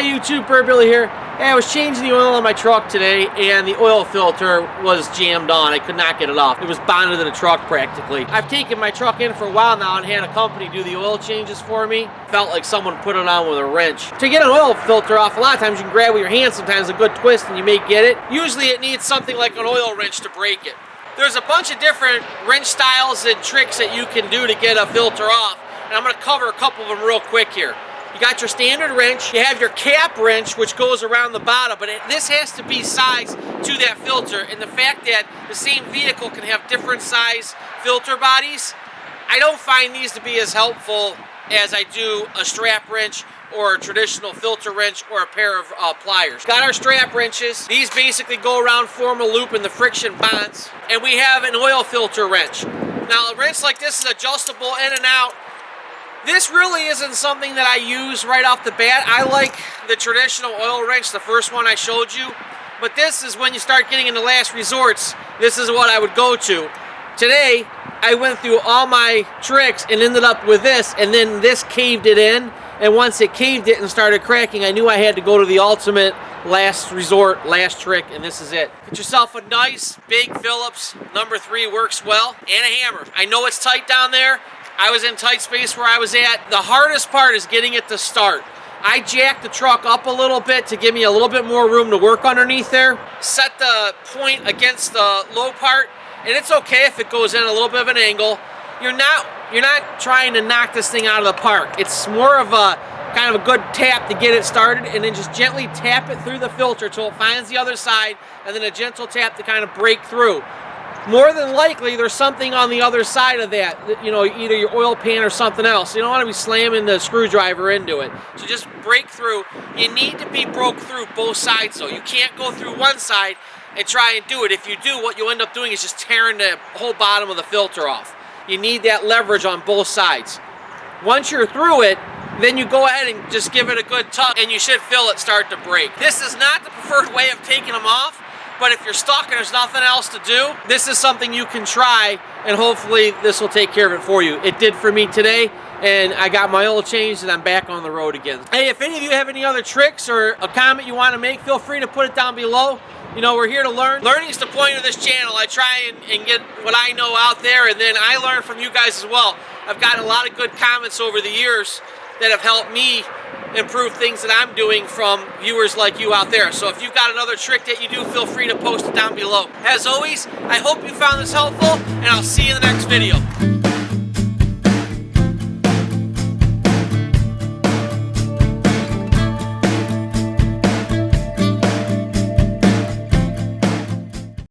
Hey YouTube, Burbbilly here. Hey, I was changing the oil on my truck today and the oil filter was jammed on. I could not get it off. It was bonded to the truck practically. I've taken my truck in for a while now and had a company do the oil changes for me. Felt like someone put it on with a wrench. To get an oil filter off, a lot of times you can grab with your hand, sometimes a good twist and you may get it. Usually it needs something like an oil wrench to break it. There's a bunch of different wrench styles and tricks that you can do to get a filter off, and I'm going to cover a couple of them real quick here. You got your standard wrench, you have your cap wrench which goes around the bottom, but this has to be sized to that filter, and the fact that the same vehicle can have different size filter bodies, I don't find these to be as helpful as I do a strap wrench or a traditional filter wrench or a pair of pliers. Got our strap wrenches. These basically go around, form a loop, and the friction bonds. And we have an oil filter wrench. Now a wrench like this is adjustable in and out. This really isn't something that I use right off the bat. I like the traditional oil wrench, the first one I showed you. But this is when you start getting into last resorts, this is what I would go to. Today, I went through all my tricks and ended up with this, and then this caved it in. And once it caved it and started cracking, I knew I had to go to the ultimate last resort, last trick, and this is it. Get yourself a nice big Phillips, number 3 works well, and a hammer. I know it's tight down there. I was in tight space where I was at. The hardest part is getting it to start. I jacked the truck up a little bit to give me a little bit more room to work underneath there. Set the point against the low part, and it's okay if it goes in a little bit of an angle. You're not trying to knock this thing out of the park. It's more of a kind of a good tap to get it started, and then just gently tap it through the filter till it finds the other side, and then a gentle tap to kind of break through. More than likely, there's something on the other side of that, you know, either your oil pan or something else. You don't want to be slamming the screwdriver into it. So just break through. You need to be broke through both sides, though. You can't go through one side and try and do it. If you do, what you'll end up doing is just tearing the whole bottom of the filter off. You need that leverage on both sides. Once you're through it, then you go ahead and just give it a good tug, and you should feel it start to break. This is not the preferred way of taking them off. But if you're stuck and there's nothing else to do, this is something you can try, and hopefully this will take care of it for you. It did for me today, and I got my oil changed and I'm back on the road again. Hey, if any of you have any other tricks or a comment you want to make, feel free to put it down below. You know, we're here to learn. Learning is the point of this channel. I try and get what I know out there, and then I learn from you guys as well. I've gotten a lot of good comments over the years that have helped me improve things that I'm doing from viewers like you out there. So if you've got another trick that you do, feel free to post it down below. As always, I hope you found this helpful, and I'll see you in the next video.